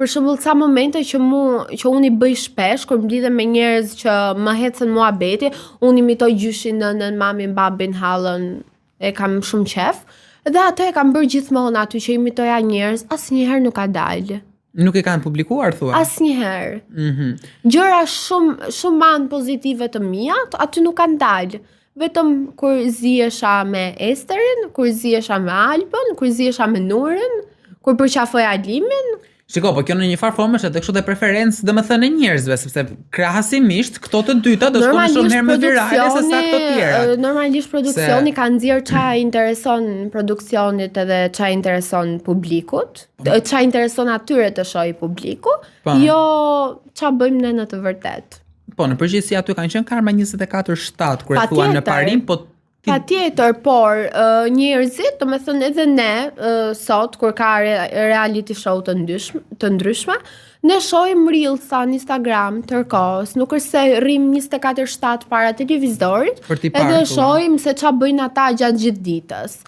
Për shembull, ca momente që unë i bëj shpesh kur mblidhem me njerëz që më hecën muhabeti, unë imitoj gjyshin, nënën, mamin, babin, hallën, e kam shumë qef. Dhe atë e kam bërë gjithmonë aty që imitoja njerëz, asnjëherë nuk ka dalë. Nuk e kanë publikuar, thua? Asnjëherë. Gjëra shumë anë pozitive të mia, aty nuk kanë dalë. Vetëm kur zihesha me Esterin, kur zihesha me Albën, kur zihesha me Nurin, kur përqafoj Alimin. Shiko, po kjo në një farë formë është edhe kështu dhe preferencë domethënë e njerëzve, sepse krahasimisht këto të dyta do shkojnë shumë herë më virale se sa këto tjera. Normalisht produksioni ka nxjerr çfarë intereson produksionit edhe çfarë intereson publikut, çfarë intereson atyre të shohë publiku, jo çfarë bëjmë ne në të vërtetë. Po, në përgjithësi aty kanë qenë Karma 24/7 kur e thuan në parim, po patjetër, por njerëzit, domethënë edhe ne sot kur ka reality show të ndryshme, ne shohim reelsa në Instagram tërkohës, nuk është se rrim 24/7 para televizorit, edhe shohim se çfarë bëjnë ata gjatë gjithë ditës.